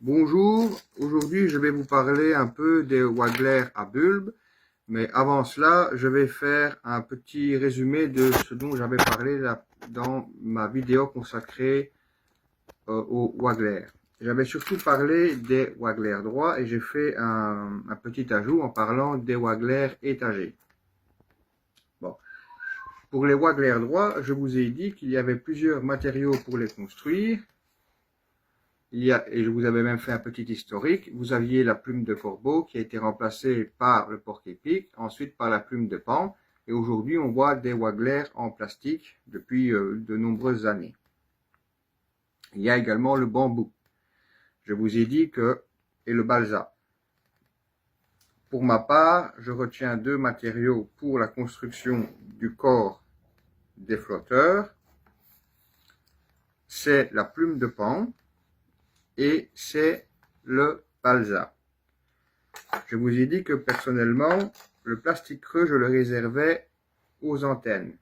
Bonjour, aujourd'hui je vais vous parler un peu des Waggler à bulbe, mais avant cela je vais faire un petit résumé de ce dont j'avais parlé dans ma vidéo consacrée aux Waggler. J'avais surtout parlé des Waggler droits et j'ai fait un petit ajout en parlant des Waggler étagés. Bon. Pour les Waggler droits, je vous ai dit qu'il y avait plusieurs matériaux pour les construire. Et je vous avais même fait un petit historique, vous aviez la plume de corbeau qui a été remplacée par le porc-épic, ensuite par la plume de paon, et aujourd'hui on voit des Waggler en plastique depuis de nombreuses années. Il y a également le bambou, je vous ai dit que, et le balsa. Pour ma part, je retiens deux matériaux pour la construction du corps des flotteurs, c'est la plume de paon et c'est le balsa. Je vous ai dit que personnellement, le plastique creux, je le réservais aux antennes.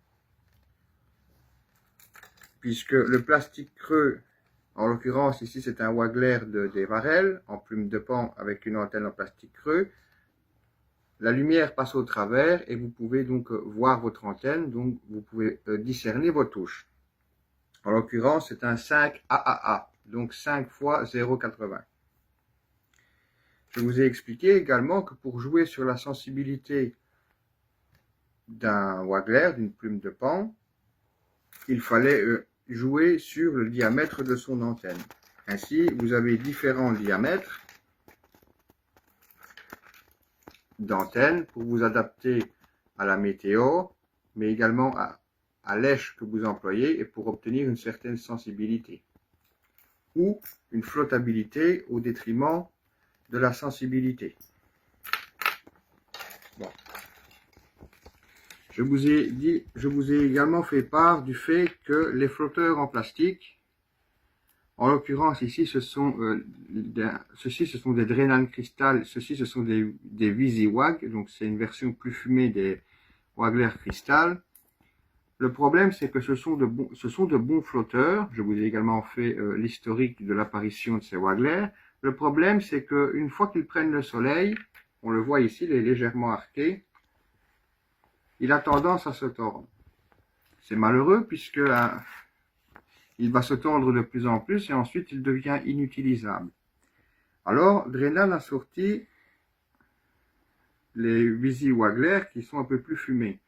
Puisque le plastique creux, en l'occurrence ici c'est un Waggler des Varel, en plume de paon avec une antenne en plastique creux, la lumière passe au travers et vous pouvez donc voir votre antenne, donc vous pouvez discerner vos touches. En l'occurrence c'est un 5 AAA, donc 5 fois 0,80. Je vous ai expliqué également que pour jouer sur la sensibilité d'un Waggler, d'une plume de paon, il fallait jouer sur le diamètre de son antenne. Ainsi, vous avez différents diamètres d'antenne pour vous adapter à la météo, mais également à l'èche que vous employez et pour obtenir une certaine sensibilité ou une flottabilité au détriment de la sensibilité. Bon. Je vous ai également fait part du fait que les flotteurs en plastique, en l'occurrence ici ce sont des Drenan Crystal, ceci ce sont des VisiWag, donc c'est une version plus fumée des Waggler Crystal. Le problème c'est que ce sont de bons flotteurs, je vous ai également fait l'historique de l'apparition de ces Waggler. Le problème c'est qu'une fois qu'ils prennent le soleil, on le voit ici, il est légèrement arqué, il a tendance à se tordre. C'est malheureux puisque il va se tendre de plus en plus et ensuite il devient inutilisable. Alors, Drenan a sorti les VisiWaggler qui sont un peu plus fumés,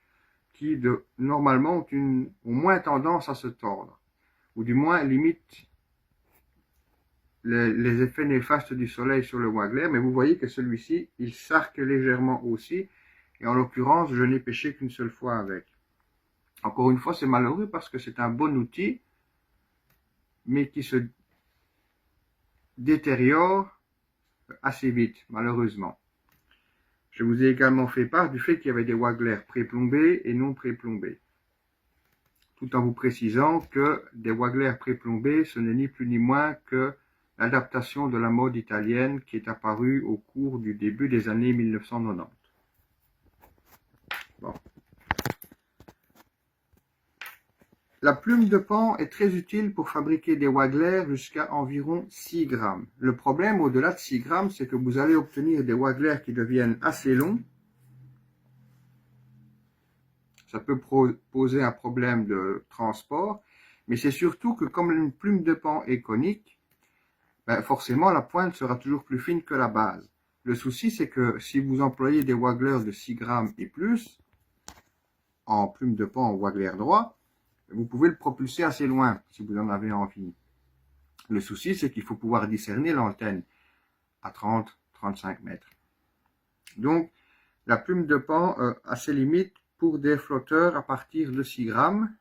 qui normalement ont moins tendance à se tordre, ou du moins limitent les effets néfastes du soleil sur le Waggler, mais vous voyez que celui-ci, il s'arque légèrement aussi, et en l'occurrence, je n'ai pêché qu'une seule fois avec. Encore une fois, c'est malheureux parce que c'est un bon outil, mais qui se détériore assez vite, malheureusement. Je vous ai également fait part du fait qu'il y avait des Waggler pré-plombés et non pré-plombés. Tout en vous précisant que des Waggler pré-plombés, ce n'est ni plus ni moins que l'adaptation de la mode italienne qui est apparue au cours du début des années 1990. Bon. La plume de paon est très utile pour fabriquer des Waggler jusqu'à environ 6 grammes. Le problème au-delà de 6 grammes, c'est que vous allez obtenir des Waggler qui deviennent assez longs. Ça peut poser un problème de transport, mais c'est surtout que comme une plume de paon est conique, ben forcément la pointe sera toujours plus fine que la base. Le souci, c'est que si vous employez des Waggler de 6 grammes et plus, en plume de paon en Waggler droit, vous pouvez le propulser assez loin si vous en avez envie. Le souci, c'est qu'il faut pouvoir discerner l'antenne à 30-35 mètres. Donc, la plume de paon a ses limites pour des flotteurs à partir de 6 grammes.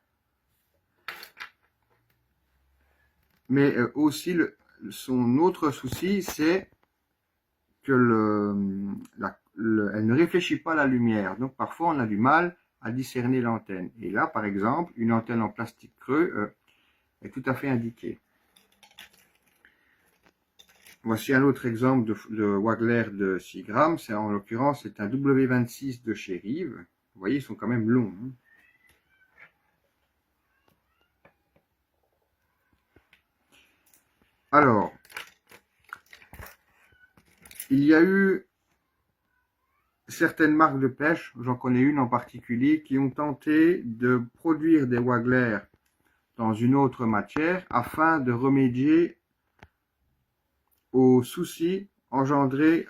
Mais aussi, son autre souci, c'est que elle ne réfléchit pas la lumière. Donc, parfois, on a du mal à discerner l'antenne. Et là, par exemple, une antenne en plastique creux est tout à fait indiquée. Voici un autre exemple de Waggler de 6 grammes. C'est en l'occurrence, c'est un W26 de chez Rive. Vous voyez, ils sont quand même longs. Hein. Alors, Il y a eu certaines marques de pêche, j'en connais une en particulier, qui ont tenté de produire des wagglers dans une autre matière afin de remédier aux soucis engendrés,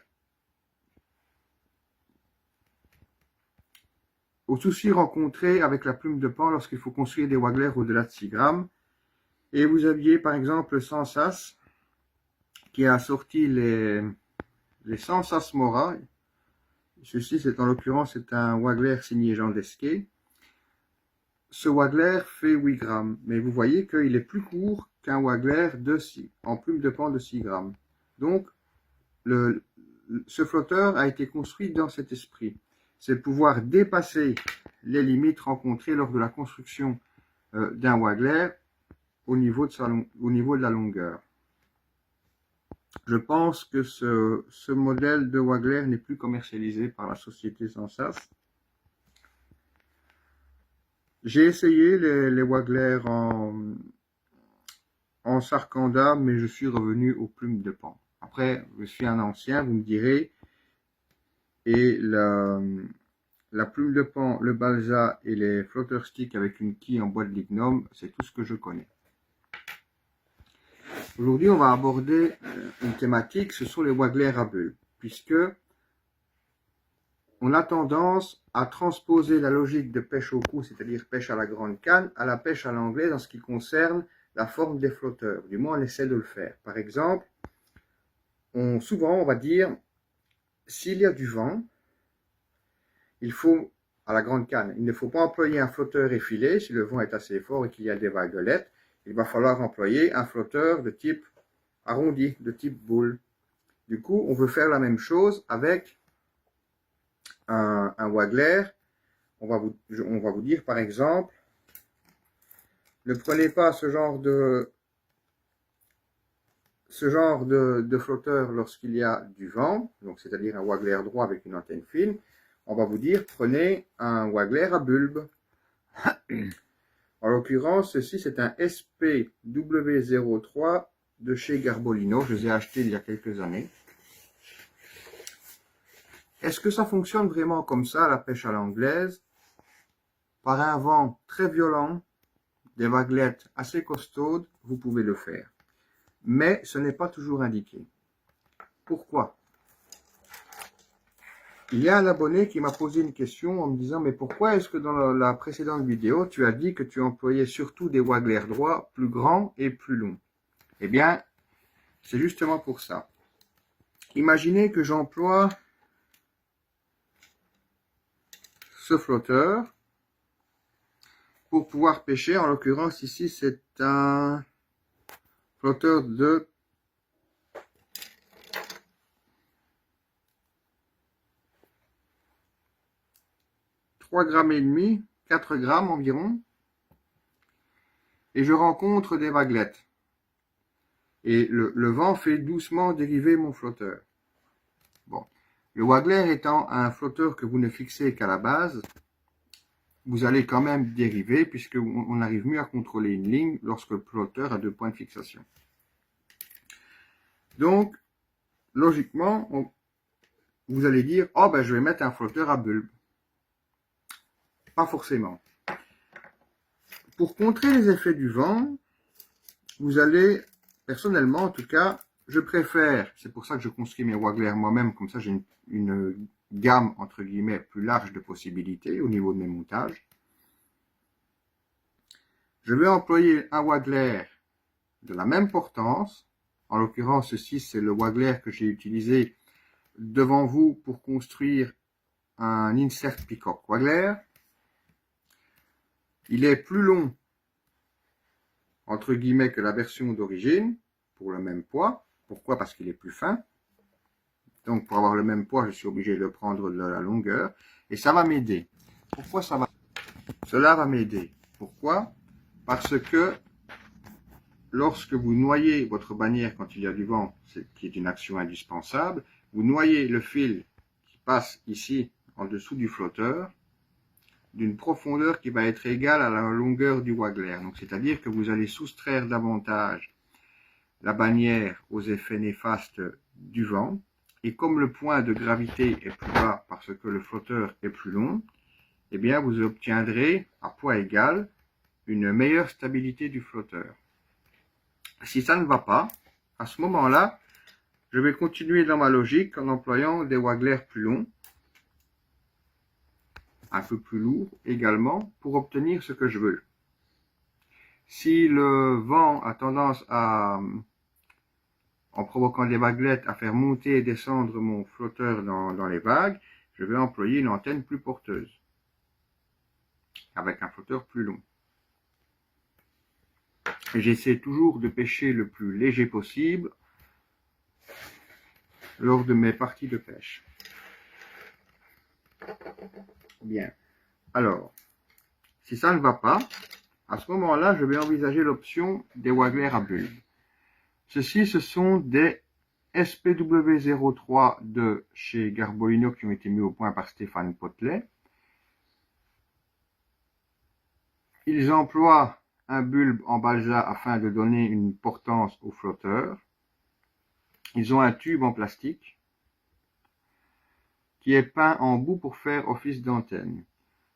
aux soucis rencontrés avec la plume de paon lorsqu'il faut construire des wagglers au-delà de 6 grammes. Et vous aviez par exemple Sensas qui a sorti les Sensas Mora. Ceci, c'est en l'occurrence, c'est un waggler signé Jean Desquet. Ce waggler fait 8 grammes, mais vous voyez qu'il est plus court qu'un waggler en plume de paon de 6 grammes. Donc, ce flotteur a été construit dans cet esprit. C'est pouvoir dépasser les limites rencontrées lors de la construction d'un waggler au niveau de la longueur. Je pense que ce modèle de waggler n'est plus commercialisé par la société Sensas. J'ai essayé les wagglers en Sarkanda, mais je suis revenu aux plumes de paon. Après, je suis un ancien, vous me direz, et la plume de paon, le balsa et les flotteurs sticks avec une quille en bois de lignum, c'est tout ce que je connais. Aujourd'hui, on va aborder une thématique, ce sont les wagglers à bulbe, puisque on a tendance à transposer la logique de pêche au cou, c'est-à-dire pêche à la grande canne, à la pêche à l'anglaise en ce qui concerne la forme des flotteurs. Du moins, on essaie de le faire. Par exemple, souvent, on va dire, s'il y a du vent, il faut, à la grande canne, il ne faut pas employer un flotteur effilé si le vent est assez fort et qu'il y a des vaguelettes. Il va falloir employer un flotteur de type arrondi, de type boule. Du coup, on veut faire la même chose avec un waggler. On va vous dire par exemple, ne prenez pas ce genre de flotteur lorsqu'il y a du vent, donc c'est-à-dire un waggler droit avec une antenne fine. On va vous dire, prenez un waggler à bulbe. En l'occurrence, ceci c'est un SPW03 de chez Garbolino. Je les ai achetés il y a quelques années. Est-ce que ça fonctionne vraiment comme ça, la pêche à l'anglaise? Par un vent très violent, des vaguelettes assez costaudes, vous pouvez le faire. Mais ce n'est pas toujours indiqué. Pourquoi? Il y a un abonné qui m'a posé une question en me disant « Mais pourquoi est-ce que dans la précédente vidéo, tu as dit que tu employais surtout des wagglers droits plus grands et plus longs ?» Eh bien, c'est justement pour ça. Imaginez que j'emploie ce flotteur pour pouvoir pêcher. En l'occurrence, ici, c'est un flotteur de 3,5 grammes, 4 grammes environ. Et je rencontre des vaguelettes. Et le vent fait doucement dériver mon flotteur. Bon. Le waggler étant un flotteur que vous ne fixez qu'à la base, vous allez quand même dériver puisqu'on arrive mieux à contrôler une ligne lorsque le flotteur a 2 points de fixation. Donc, logiquement, vous allez dire « Oh, ben je vais mettre un flotteur à bulbe ». Pas forcément. Pour contrer les effets du vent, vous allez, personnellement en tout cas, je préfère, c'est pour ça que je construis mes wagglers moi-même, comme ça j'ai une gamme entre guillemets plus large de possibilités au niveau de mes montages. Je vais employer un waggler de la même portance. En l'occurrence, ceci c'est le waggler que j'ai utilisé devant vous pour construire un insert peacock waggler. Il est plus long, entre guillemets, que la version d'origine, pour le même poids. Pourquoi? Parce qu'il est plus fin. Donc, pour avoir le même poids, je suis obligé de prendre de la longueur. Et ça va m'aider. Pourquoi ça va? Cela va m'aider. Pourquoi? Parce que lorsque vous noyez votre bannière quand il y a du vent, qui est une action indispensable, vous noyez le fil qui passe ici, en dessous du flotteur, d'une profondeur qui va être égale à la longueur du waggler. Donc, c'est-à-dire que vous allez soustraire davantage la bannière aux effets néfastes du vent. et comme le point de gravité est plus bas parce que le flotteur est plus long, eh bien vous obtiendrez à poids égal une meilleure stabilité du flotteur. Si ça ne va pas, à ce moment-là, je vais continuer dans ma logique en employant des wagglers plus longs, un peu plus lourds également, pour obtenir ce que je veux. Si le vent a tendance à, en provoquant des vaguelettes, à faire monter et descendre mon flotteur dans les vagues, je vais employer une antenne plus porteuse, avec un flotteur plus long. J'essaie toujours de pêcher le plus léger possible lors de mes parties de pêche. Bien. Alors, si ça ne va pas, à ce moment-là, je vais envisager l'option des wagglers à bulbe. Ceux-ci, ce sont des SPW03 de chez Garbolino qui ont été mis au point par Stéphane Potelet. Ils emploient un bulbe en balsa afin de donner une portance au flotteur. Ils ont un tube en plastique qui est peint en bout pour faire office d'antenne.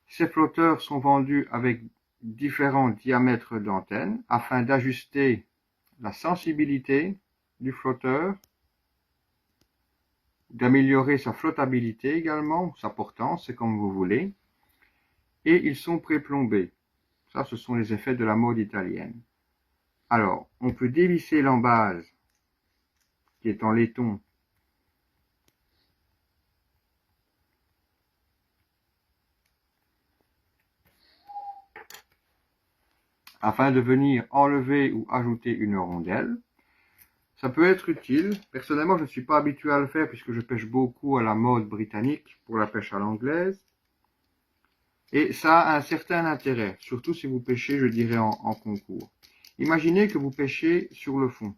Ces flotteurs sont vendus avec différents diamètres d'antenne afin d'ajuster la sensibilité du flotteur, d'améliorer sa flottabilité également, sa portance, c'est comme vous voulez. Et ils sont pré-plombés. Ça, ce sont les effets de la mode italienne. Alors, on peut dévisser l'embase qui est en laiton afin de venir enlever ou ajouter une rondelle. Ça peut être utile. Personnellement, je ne suis pas habitué à le faire puisque je pêche beaucoup à la mode britannique pour la pêche à l'anglaise. Et ça a un certain intérêt, surtout si vous pêchez, je dirais, en concours. Imaginez que vous pêchez sur le fond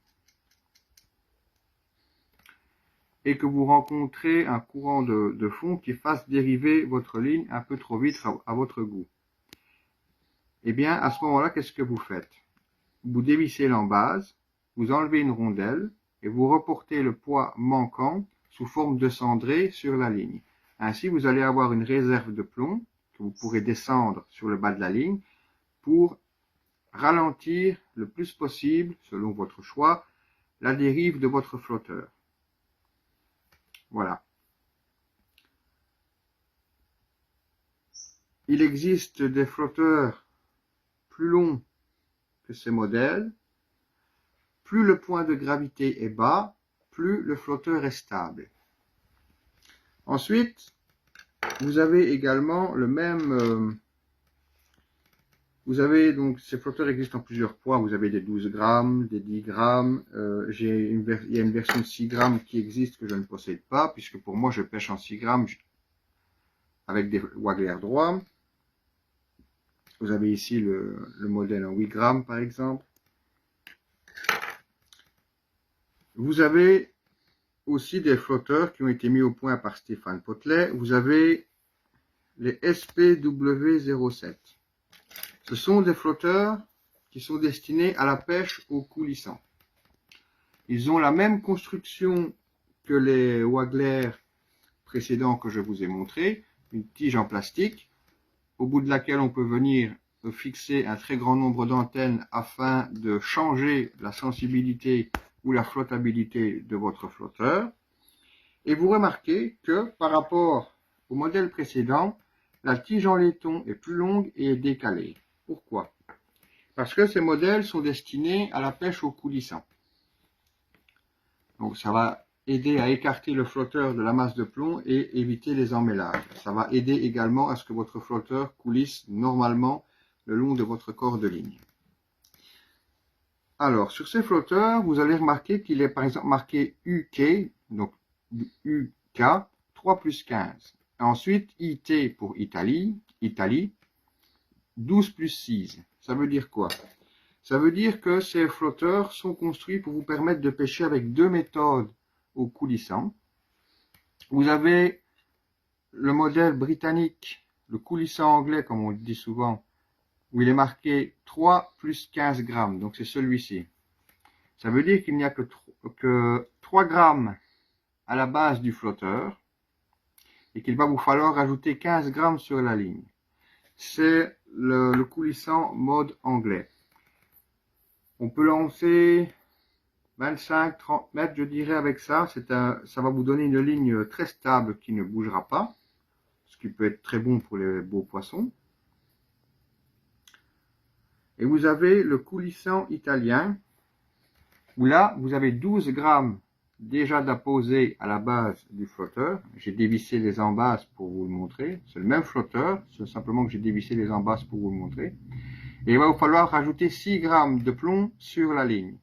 et que vous rencontrez un courant de fond qui fasse dériver votre ligne un peu trop vite à votre goût. Eh bien, à ce moment-là, qu'est-ce que vous faites? Vous dévissez l'embase, vous enlevez une rondelle et vous reportez le poids manquant sous forme de cendré sur la ligne. Ainsi, vous allez avoir une réserve de plomb que vous pourrez descendre sur le bas de la ligne pour ralentir le plus possible, selon votre choix, la dérive de votre flotteur. Voilà. Il existe des flotteurs plus longs que ces modèles. Plus le point de gravité est bas, plus le flotteur est stable. Ensuite, vous avez également le même... vous avez donc, ces flotteurs existent en plusieurs poids. Vous avez des 12 grammes, des 10 grammes. Il y a une version de 6 grammes qui existe que je ne possède pas, puisque pour moi, je pêche en 6 grammes avec des wagglers droits. Vous avez ici le modèle en 8 grammes, par exemple. Vous avez aussi des flotteurs qui ont été mis au point par Stéphane Potelet. Vous avez les SPW07. Ce sont des flotteurs qui sont destinés à la pêche au coulissant. Ils ont la même construction que les wagglers précédents que je vous ai montrés, une tige en plastique, au bout de laquelle on peut venir fixer un très grand nombre d'antennes afin de changer la sensibilité ou la flottabilité de votre flotteur. Et vous remarquez que par rapport au modèle précédent, la tige en laiton est plus longue et est décalée. Pourquoi? Parce que ces modèles sont destinés à la pêche au coulissant. Donc ça va aider à écarter le flotteur de la masse de plomb et éviter les emmêlages. Ça va aider également à ce que votre flotteur coulisse normalement le long de votre corps de ligne. Alors, sur ces flotteurs, vous allez remarquer qu'il est par exemple marqué UK, donc UK 3 plus 15. Ensuite, IT pour Italie, 12 plus 6. Ça veut dire quoi? Ça veut dire que ces flotteurs sont construits pour vous permettre de pêcher avec deux méthodes au coulissant. Vous avez le modèle britannique, le coulissant anglais comme on le dit souvent, où il est marqué 3 plus 15 grammes, donc c'est celui-ci. Ça veut dire qu'il n'y a que 3 grammes à la base du flotteur et qu'il va vous falloir rajouter 15 grammes sur la ligne. C'est le coulissant mode anglais. On peut lancer 25-30 mètres, je dirais, avec ça. Ça va vous donner une ligne très stable qui ne bougera pas, ce qui peut être très bon pour les beaux poissons. Et vous avez le coulissant italien, où là, vous avez 12 grammes déjà d'apposé à la base du flotteur. J'ai dévissé les embasses pour vous le montrer. C'est le même flotteur, c'est simplement que j'ai dévissé les embasses pour vous le montrer. Et il va vous falloir rajouter 6 grammes de plomb sur la ligne.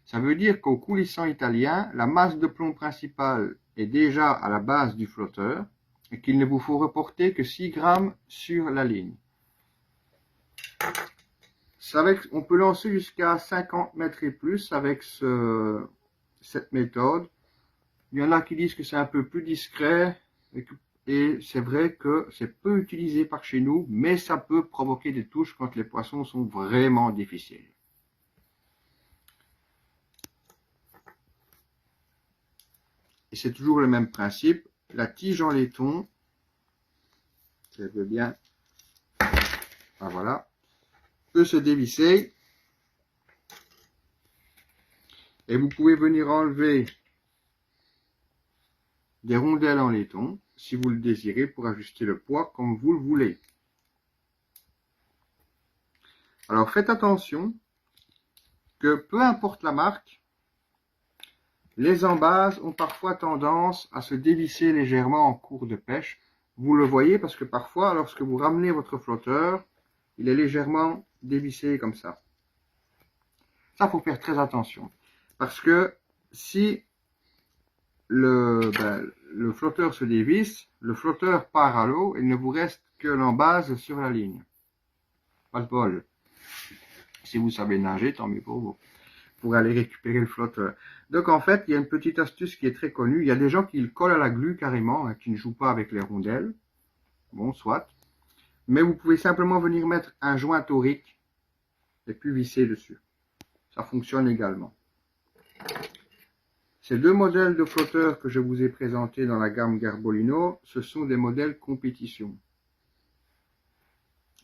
Ça veut dire qu'au coulissant italien, la masse de plomb principale est déjà à la base du flotteur et qu'il ne vous faut reporter que 6 grammes sur la ligne. On peut lancer jusqu'à 50 mètres et plus avec cette méthode. Il y en a qui disent que c'est un peu plus discret et c'est vrai que c'est peu utilisé par chez nous, mais ça peut provoquer des touches quand les poissons sont vraiment difficiles. Et c'est toujours le même principe. La tige en laiton, si elle veut bien, ben voilà, peut se dévisser. Et vous pouvez venir enlever des rondelles en laiton, si vous le désirez, pour ajuster le poids comme vous le voulez. Alors faites attention que peu importe la marque, les embases ont parfois tendance à se dévisser légèrement en cours de pêche. Vous le voyez parce que parfois, lorsque vous ramenez votre flotteur, il est légèrement dévissé comme ça. Ça, faut faire très attention. Parce que si le flotteur se dévisse, le flotteur part à l'eau et il ne vous reste que l'embase sur la ligne. Pas de bol. Si vous savez nager, tant mieux pour vous. Pour aller récupérer le flotteur. Donc en fait, il y a une petite astuce qui est très connue. Il y a des gens qui le collent à la glu carrément, hein, qui ne jouent pas avec les rondelles. Bon, soit. Mais vous pouvez simplement venir mettre un joint torique et puis visser dessus. Ça fonctionne également. Ces deux modèles de flotteurs que je vous ai présentés dans la gamme Garbolino, ce sont des modèles compétition.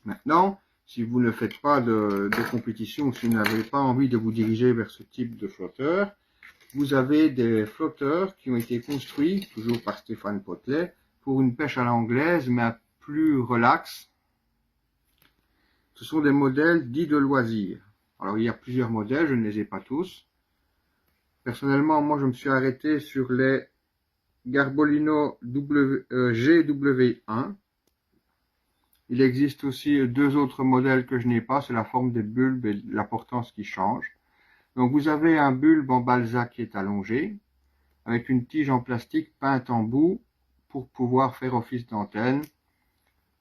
Maintenant, si vous ne faites pas de compétition, si vous n'avez pas envie de vous diriger vers ce type de flotteur, vous avez des flotteurs qui ont été construits, toujours par Stéphane Potelet, pour une pêche à l'anglaise, mais plus relax. Ce sont des modèles dits de loisirs. Alors il y a plusieurs modèles, je ne les ai pas tous. Personnellement, moi je me suis arrêté sur les Garbolino GW1. Il existe aussi deux autres modèles que je n'ai pas, c'est la forme des bulbes et la portance qui change. Donc vous avez un bulbe en balsa qui est allongé, avec une tige en plastique peinte en bout pour pouvoir faire office d'antenne.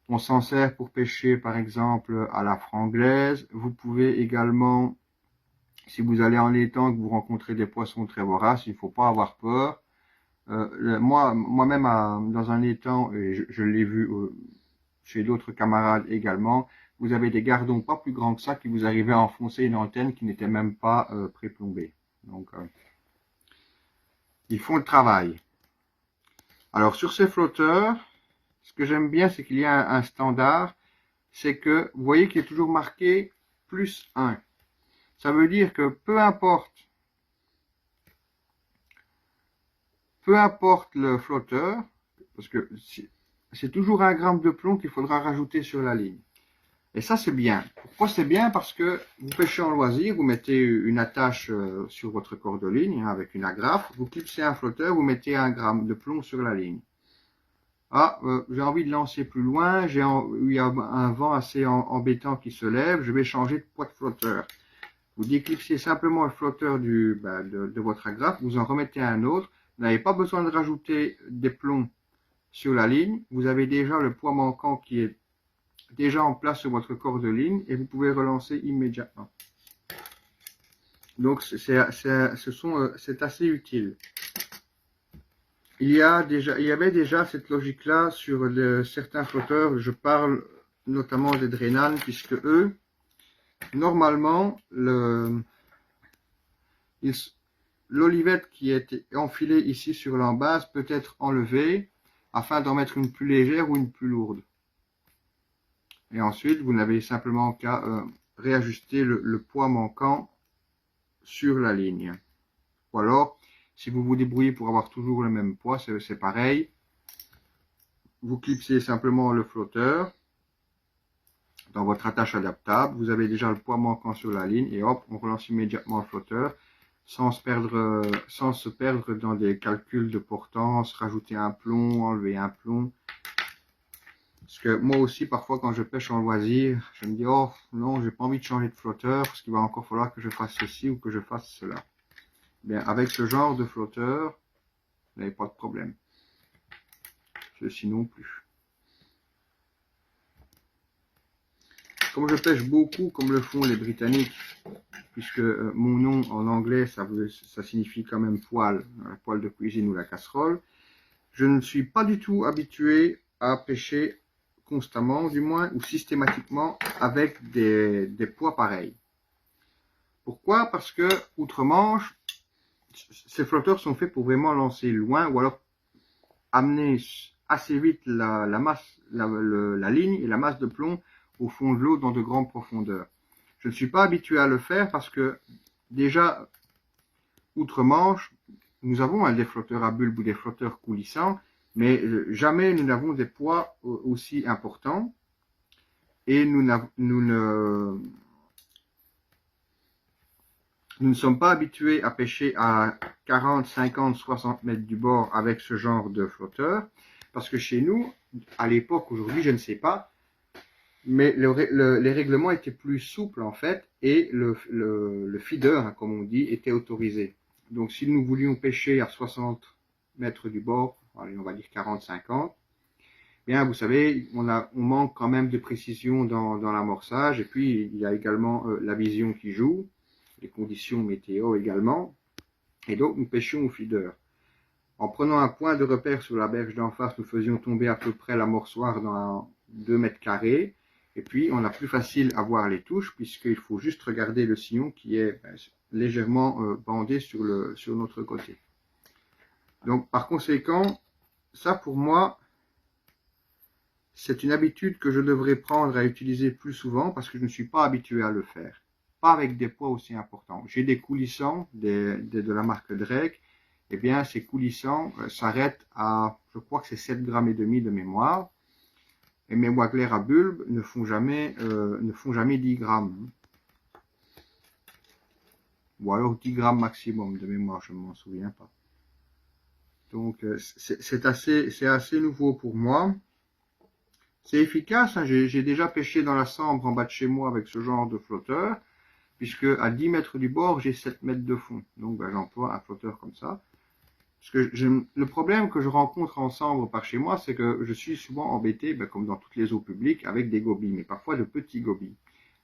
On s'en sert pour pêcher par exemple à la franglaise. Vous pouvez également, si vous allez en étang, que vous rencontrez des poissons très voraces, il ne faut pas avoir peur. Moi-même dans un étang, et je l'ai vu chez d'autres camarades également, vous avez des gardons pas plus grands que ça qui vous arrivaient à enfoncer une antenne qui n'était même pas pré-plombée. Donc, ils font le travail. Alors, sur ces flotteurs, ce que j'aime bien, c'est qu'il y a un standard, c'est que, vous voyez qu'il est toujours marqué plus 1. Ça veut dire que peu importe le flotteur, parce que c'est toujours 1 gramme de plomb qu'il faudra rajouter sur la ligne. Et ça, c'est bien. Pourquoi c'est bien? Parce que vous pêchez en loisir, vous mettez une attache sur votre corde de ligne, hein, avec une agrafe, vous clipsez un flotteur, vous mettez 1 gramme de plomb sur la ligne. Ah, j'ai envie de lancer plus loin, il y a un vent assez embêtant qui se lève, je vais changer de poids de flotteur. Vous déclipsez simplement le flotteur de votre agrafe, vous en remettez un autre, vous n'avez pas besoin de rajouter des plombs sur la ligne, vous avez déjà le poids manquant qui est déjà en place sur votre corde de ligne et vous pouvez relancer immédiatement. Donc c'est assez utile. Il y avait déjà cette logique-là sur certains flotteurs. Je parle notamment des Drenan, puisque eux, normalement, l'olivette qui est enfilée ici sur l'embase peut être enlevée afin d'en mettre une plus légère ou une plus lourde. Et ensuite, vous n'avez simplement qu'à réajuster le poids manquant sur la ligne. Ou alors, si vous vous débrouillez pour avoir toujours le même poids, c'est pareil. Vous clipsez simplement le flotteur dans votre attache adaptable. Vous avez déjà le poids manquant sur la ligne et hop, on relance immédiatement le flotteur sans se perdre dans des calculs de portance, rajouter un plomb, enlever un plomb. Parce que moi aussi, parfois, quand je pêche en loisir, je me dis, oh non, j'ai pas envie de changer de flotteur parce qu'il va encore falloir que je fasse ceci ou que je fasse cela. Bien, avec ce genre de flotteur, vous n'avez pas de problème. Ceci non plus. Comme je pêche beaucoup, comme le font les Britanniques, puisque mon nom en anglais, ça signifie quand même poêle, la poêle de cuisine ou la casserole, je ne suis pas du tout habitué à pêcher constamment, du moins, ou systématiquement, avec des poids pareils. Pourquoi? Parce que, outre-Manche, ces flotteurs sont faits pour vraiment lancer loin, ou alors amener assez vite la ligne et la masse de plomb au fond de l'eau dans de grandes profondeurs. Je ne suis pas habitué à le faire parce que, déjà, outre-Manche, nous avons des flotteurs à bulbe ou des flotteurs coulissants, mais jamais nous n'avons des poids aussi importants et nous ne sommes pas habitués à pêcher à 40, 50, 60 mètres du bord avec ce genre de flotteur parce que chez nous, à l'époque, aujourd'hui je ne sais pas, mais les règlements étaient plus souples en fait et le feeder, hein, comme on dit, était autorisé. Donc si nous voulions pêcher à 60 mètres du bord, allez, on va dire 40-50, bien vous savez, on manque quand même de précision dans l'amorçage et puis il y a également la vision qui joue, les conditions météo également, et donc nous pêchions au feeder. En prenant un point de repère sur la berge d'en face, nous faisions tomber à peu près l'amorçoir dans 2 mètres carrés. Et puis, on a plus facile à voir les touches, puisqu'il faut juste regarder le sillon qui est légèrement bandé sur notre côté. Donc, par conséquent, ça pour moi, c'est une habitude que je devrais prendre à utiliser plus souvent, parce que je ne suis pas habitué à le faire. Pas avec des poids aussi importants. J'ai des coulissants de la marque Drake. Eh bien, ces coulissants s'arrêtent à, je crois que c'est 7,5 grammes de mémoire. Et mes wagglers à bulbe ne font jamais 10 grammes. Ou alors 10 grammes maximum de mémoire, je ne m'en souviens pas. Donc, c'est assez nouveau pour moi. C'est efficace, hein. J'ai déjà pêché dans la Sambre en bas de chez moi avec ce genre de flotteur, puisque à 10 mètres du bord, j'ai 7 mètres de fond. Donc, j'emploie un flotteur comme ça. Parce que le problème que je rencontre en Sambre par chez moi, c'est que je suis souvent embêté, comme dans toutes les eaux publiques, avec des gobies, mais parfois de petits gobies.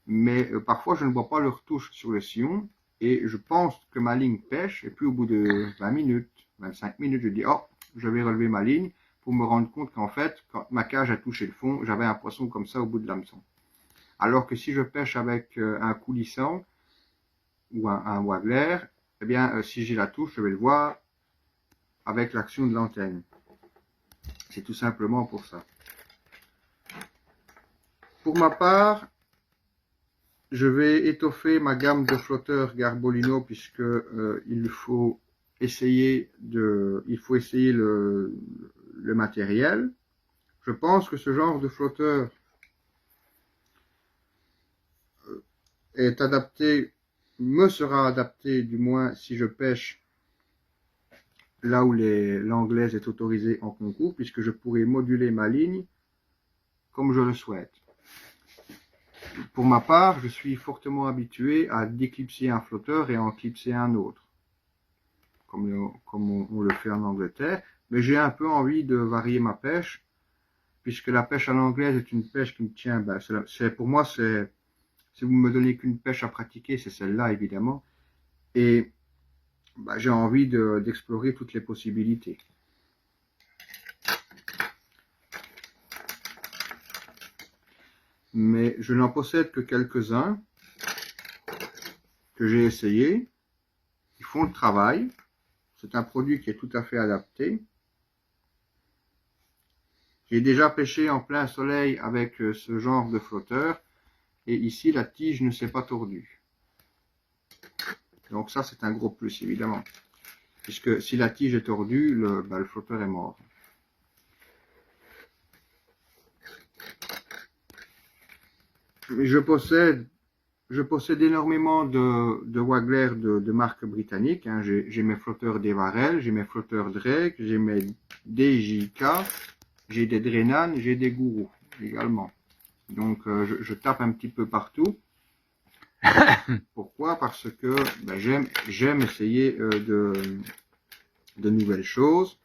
Mais parfois, je ne vois pas leur touche sur le sillon, et je pense que ma ligne pêche, et puis au bout de 20 minutes, 25 minutes, je dis, oh, je vais relever ma ligne, pour me rendre compte qu'en fait, quand ma cage a touché le fond, j'avais un poisson comme ça au bout de l'hameçon. Alors que si je pêche avec un coulissant, ou un waggler, eh bien, si j'ai la touche, je vais le voir, avec l'action de l'antenne. C'est tout simplement pour ça. Pour ma part, je vais étoffer ma gamme de flotteurs Garbolino puisque il faut essayer le matériel. Je pense que ce genre de flotteur est adapté, me sera adapté du moins si je pêche là où l'anglaise est autorisée en concours, puisque je pourrai moduler ma ligne comme je le souhaite. Pour ma part, je suis fortement habitué à déclipser un flotteur et à en clipser un autre, comme on le fait en Angleterre, mais j'ai un peu envie de varier ma pêche, puisque la pêche à l'anglaise est une pêche qui me tient, pour moi, si vous me donnez qu'une pêche à pratiquer, c'est celle-là évidemment, et j'ai envie d'explorer toutes les possibilités. Mais je n'en possède que quelques-uns que j'ai essayé. Il font le travail. C'est un produit qui est tout à fait adapté. J'ai déjà pêché en plein soleil avec ce genre de flotteur. Et ici, la tige ne s'est pas tordue. Donc ça, c'est un gros plus, évidemment. Puisque si la tige est tordue, le flotteur est mort. Je possède énormément de Wagler de marque britannique. Hein. J'ai mes flotteurs Devarel, j'ai mes flotteurs Drake, j'ai mes DJK, j'ai des Drenan, j'ai des Guru également. Donc je tape un petit peu partout. Pourquoi? Parce que ben, j'aime essayer de nouvelles choses.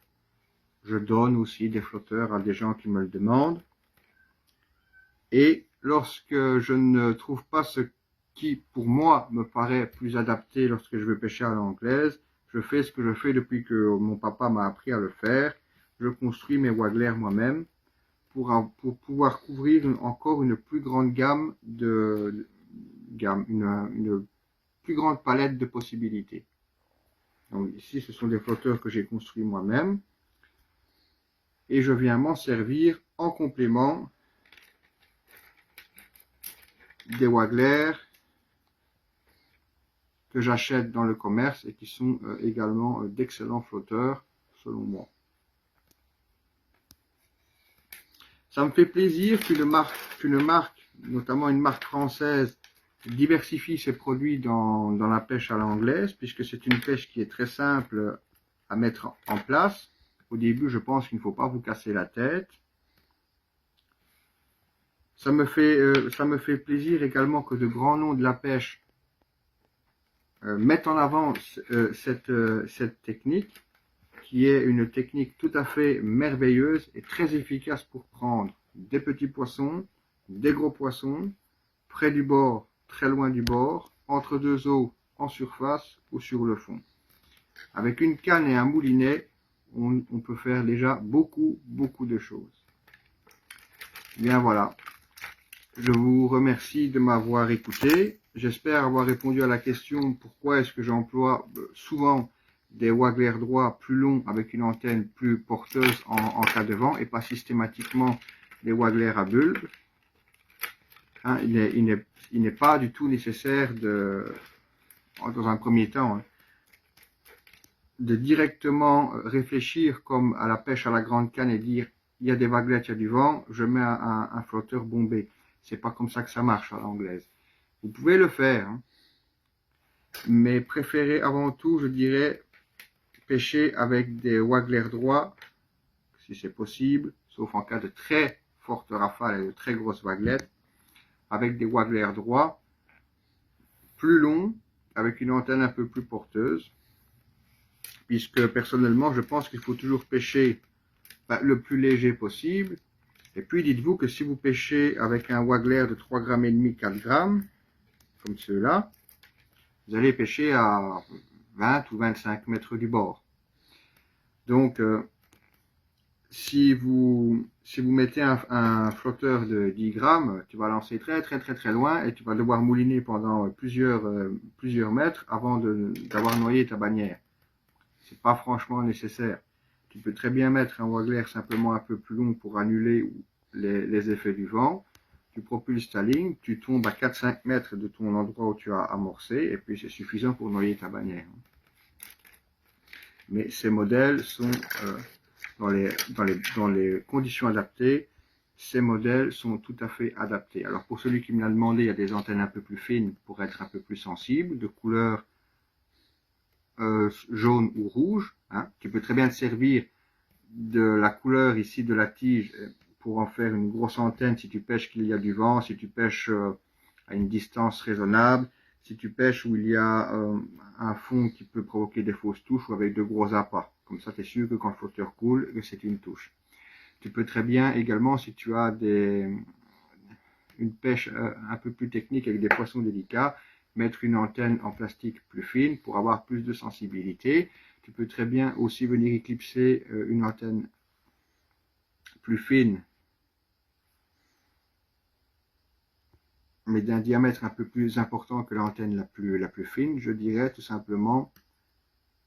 Je donne aussi des flotteurs à des gens qui me le demandent. Et lorsque je ne trouve pas ce qui, pour moi, me paraît plus adapté lorsque je veux pêcher à l'anglaise, je fais ce que je fais depuis que mon papa m'a appris à le faire. Je construis mes Wagler moi-même pour pouvoir couvrir encore une plus grande gamme une plus grande palette de possibilités. Donc ici, ce sont des flotteurs que j'ai construits moi-même. Et je viens m'en servir en complément des Wagler que j'achète dans le commerce et qui sont également d'excellents flotteurs, selon moi. Ça me fait plaisir qu'une marque, notamment une marque française, diversifie ses produits dans la pêche à l'anglaise, puisque c'est une pêche qui est très simple à mettre en place. Au début, je pense qu'il ne faut pas vous casser la tête. Ça me fait plaisir également que de grands noms de la pêche mettent en avant cette technique, qui est une technique tout à fait merveilleuse et très efficace pour prendre des petits poissons, des gros poissons, près du bord, très loin du bord, entre deux eaux, en surface ou sur le fond. Avec une canne et un moulinet, on peut faire déjà beaucoup de choses. Bien voilà. Je vous remercie de m'avoir écouté. J'espère avoir répondu à la question pourquoi est-ce que j'emploie souvent des Wagler droits plus longs avec une antenne plus porteuse en cas de vent et pas systématiquement des Wagler à bulbe. Hein, il n'est pas du tout nécessaire dans un premier temps, hein, de directement réfléchir comme à la pêche à la grande canne et dire il y a des vaguelettes, il y a du vent, je mets un flotteur bombé. C'est pas comme ça que ça marche à l'anglaise. Vous pouvez le faire, hein, mais préférez avant tout, je dirais, pêcher avec des Wagler droits, si c'est possible, sauf en cas de très forte rafale et de très grosses vaguelettes, avec des Wagler droits, plus longs, avec une antenne un peu plus porteuse, puisque personnellement, je pense qu'il faut toujours pêcher le plus léger possible. Et puis, dites-vous que si vous pêchez avec un Wagler de 3,5 grammes, 4 grammes, comme ceux-là, vous allez pêcher à 20 ou 25 mètres du bord. Donc, si vous mettez un flotteur de 10 grammes, tu vas lancer très loin et tu vas devoir mouliner pendant plusieurs mètres avant d'avoir noyé ta bannière. C'est pas franchement nécessaire. Tu peux très bien mettre un Wagler simplement un peu plus long pour annuler les effets du vent. Tu propulses ta ligne, tu tombes à 4-5 mètres de ton endroit où tu as amorcé et puis c'est suffisant pour noyer ta bannière. Mais ces modèles sont dans les conditions adaptées, ces modèles sont tout à fait adaptés. Alors pour celui qui me l'a demandé, il y a des antennes un peu plus fines pour être un peu plus sensible, de couleur jaune ou rouge. Hein. Tu peux très bien te servir de la couleur ici de la tige pour en faire une grosse antenne si tu pêches qu'il y a du vent, si tu pêches à une distance raisonnable, si tu pêches où il y a un fond qui peut provoquer des fausses touches ou avec de gros appâts. Comme ça, tu es sûr que quand le flotteur coule, que c'est une touche. Tu peux très bien également, si tu as une pêche un peu plus technique avec des poissons délicats, mettre une antenne en plastique plus fine pour avoir plus de sensibilité. Tu peux très bien aussi venir éclipser une antenne plus fine, mais d'un diamètre un peu plus important que l'antenne la plus fine, je dirais tout simplement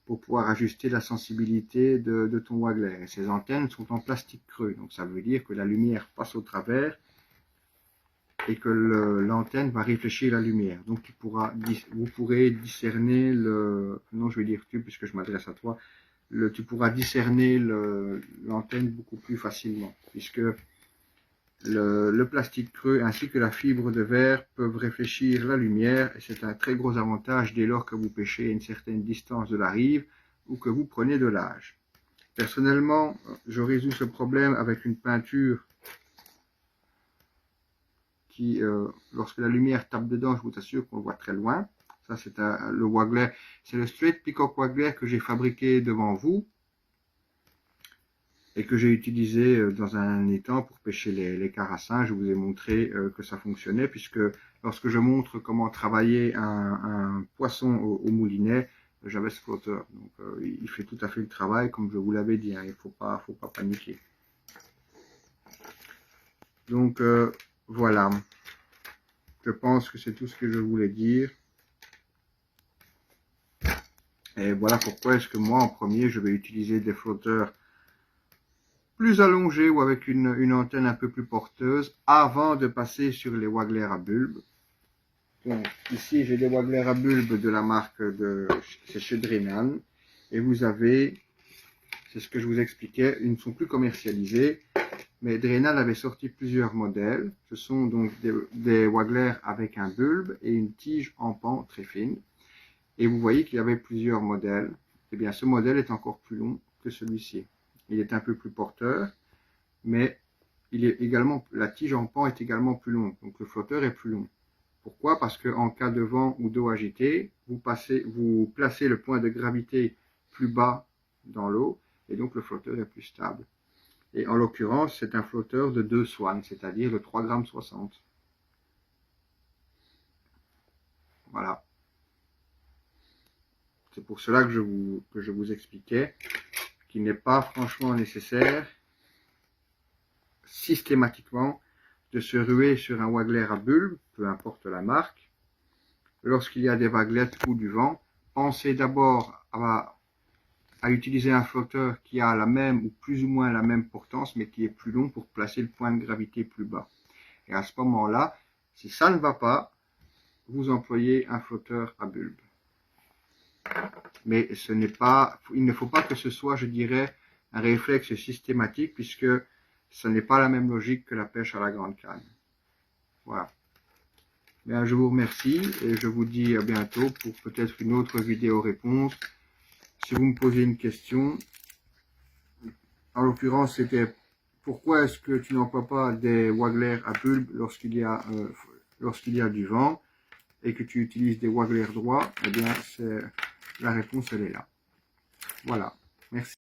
pour pouvoir ajuster la sensibilité de ton waggler. Et ces antennes sont en plastique creux, donc ça veut dire que la lumière passe au travers et que l'antenne va réfléchir la lumière. Donc vous pourrez discerner non je vais dire tu puisque je m'adresse à toi, tu pourras discerner l'antenne beaucoup plus facilement, puisque le plastique creux ainsi que la fibre de verre peuvent réfléchir la lumière, et c'est un très gros avantage dès lors que vous pêchez à une certaine distance de la rive ou que vous prenez de l'âge. Personnellement, je résous ce problème avec une peinture qui, lorsque la lumière tape dedans, je vous assure qu'on le voit très loin. Ça, c'est le waggler, c'est le Straight Peacock Waggler que j'ai fabriqué devant vous et que j'ai utilisé dans un étang pour pêcher les carassins. Je vous ai montré que ça fonctionnait, puisque lorsque je montre comment travailler un poisson au moulinet, j'avais ce flotteur. Donc il fait tout à fait le travail, comme je vous l'avais dit, hein, il ne faut pas paniquer. Donc voilà, je pense que c'est tout ce que je voulais dire. Et voilà pourquoi est-ce que moi, en premier, je vais utiliser des flotteurs plus allongés ou avec une antenne un peu plus porteuse avant de passer sur les wagglers à bulbe. Donc ici, j'ai des wagglers à bulbe de la marque c'est chez Drenan. Et vous avez, c'est ce que je vous expliquais, ils ne sont plus commercialisés. Mais Drenan avait sorti plusieurs modèles. Ce sont donc des wagglers avec un bulbe et une tige en pan très fine. Et vous voyez qu'il y avait plusieurs modèles. Eh bien, ce modèle est encore plus long que celui-ci. Il est un peu plus porteur, mais il est également, la tige en pan est également plus longue. Donc le flotteur est plus long. Pourquoi? Parce qu'en cas de vent ou d'eau agitée, vous placez le point de gravité plus bas dans l'eau, et donc le flotteur est plus stable. Et en l'occurrence, c'est un flotteur de 2 swan, c'est-à-dire de 3,60 g. Voilà. C'est pour cela que je vous expliquais qu'il n'est pas franchement nécessaire, systématiquement, de se ruer sur un waggler à bulbe, peu importe la marque. Lorsqu'il y a des vaguelettes ou du vent, pensez d'abord à utiliser un flotteur qui a la même ou plus ou moins la même portance, mais qui est plus long pour placer le point de gravité plus bas. Et à ce moment-là, si ça ne va pas, vous employez un flotteur à bulbe. Mais il ne faut pas que ce soit, je dirais, un réflexe systématique, puisque ce n'est pas la même logique que la pêche à la grande canne. Voilà. Bien, je vous remercie et je vous dis à bientôt pour peut-être une autre vidéo réponse. Si vous me posez une question, en l'occurrence c'était pourquoi est-ce que tu n'emploies pas des wagglers à bulbe lorsqu'il y a du vent et que tu utilises des wagglers droits, eh bien la réponse elle est là. Voilà, merci.